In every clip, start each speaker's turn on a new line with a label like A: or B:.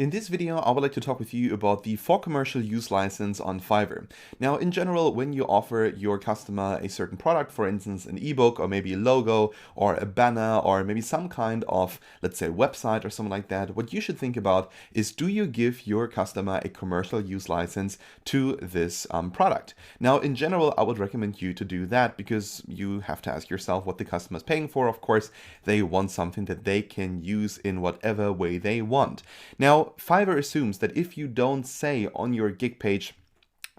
A: In this video, I would like to talk with you about the for commercial use license on Fiverr. Now, in general, when you offer your customer a certain product, for instance, an ebook or maybe a logo or a banner or maybe some kind of, let's say, website or something like that, what you should think about is, do you give your customer a commercial use license to this product? Now, in general, I would recommend you to do that because you have to ask yourself what the customer is paying for. Of course, they want something that they can use in whatever way they want. Now, Fiverr assumes that if you don't say on your gig page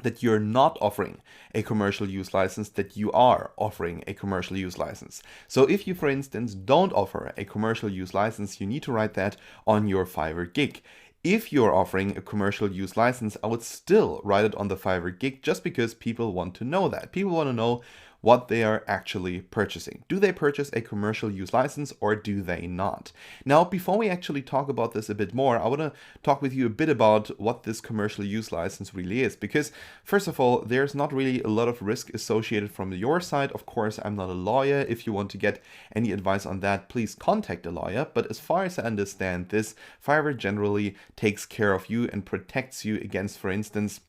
A: that you're not offering a commercial use license, that you are offering a commercial use license. So if you, for instance, don't offer a commercial use license, you need to write that on your Fiverr gig. If you're offering a commercial use license, I would still write it on the Fiverr gig just because people want to know that. People want to know what they are actually purchasing. Do they purchase a commercial use license or do they not? Now, before we actually talk about this a bit more, I want to talk with you a bit about what this commercial use license really is, because first of all, there's not really a lot of risk associated from your side. Of course, I'm not a lawyer. If you want to get any advice on that, please contact a lawyer. But as far as I understand this, Fiverr generally takes care of you and protects you against, for instance,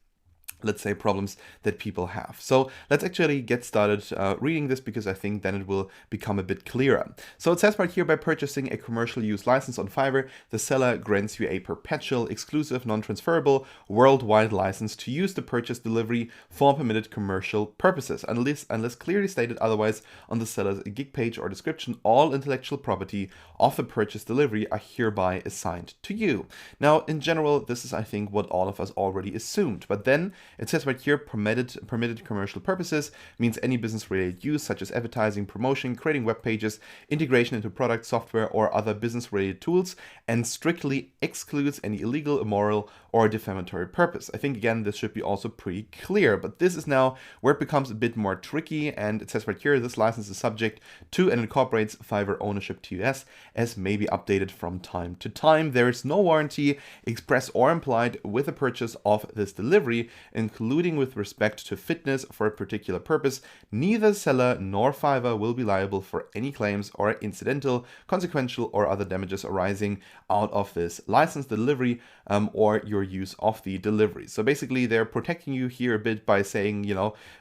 A: let's say, problems that people have. So let's actually get started reading this, because I think then it will become a bit clearer. So it says right here, by purchasing a commercial use license on Fiverr, the seller grants you a perpetual, exclusive, non-transferable, worldwide license to use the purchase delivery for permitted commercial purposes. Unless clearly stated otherwise on the seller's gig page or description, all intellectual property of the purchase delivery are hereby assigned to you. Now, in general, this is, I think, what all of us already assumed. But then it says right here, permitted commercial purposes means any business-related use, such as advertising, promotion, creating web pages, integration into product, software, or other business-related tools, and strictly excludes any illegal, immoral, or defamatory purpose. I think, again, this should be also pretty clear, but this is now where it becomes a bit more tricky, and it says right here, this license is subject to and incorporates Fiverr ownership TOS as may be updated from time to time. There is no warranty, express or implied, with the purchase of this delivery, including with respect to fitness for a particular purpose. Neither seller nor Fiverr will be liable for any claims or incidental, consequential, or other damages arising out of this license delivery or your use of the delivery. So basically, they're protecting you here a bit by saying,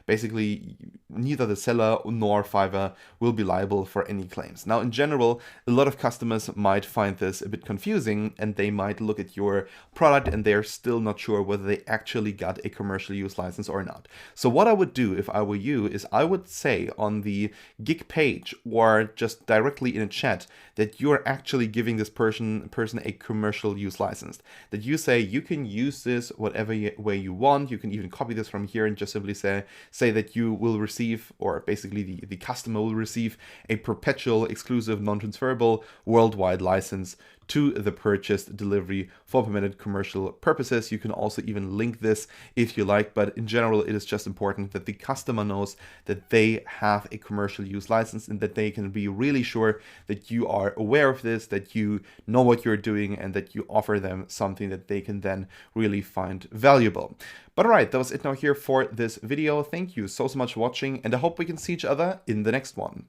A: basically neither the seller nor Fiverr will be liable for any claims. Now, in general, a lot of customers might find this a bit confusing, and they might look at your product and they're still not sure whether they actually got a commercial use license or not. So what I would do if I were you is I would say on the gig page or just directly in a chat that you're actually giving this person a commercial use license. That you say you can use this whatever way you want. You can even copy this from here and just simply say that you will receive, or basically the customer will receive, a perpetual, exclusive, non-transferable, worldwide license to the purchased delivery for permitted commercial purposes. You can also even link this if you like, but in general, it is just important that the customer knows that they have a commercial use license and that they can be really sure that you are aware of this, that you know what you're doing, and that you offer them something that they can then really find valuable. But all right, that was it now here for this video. Thank you so much for watching, and I hope we can see each other in the next one.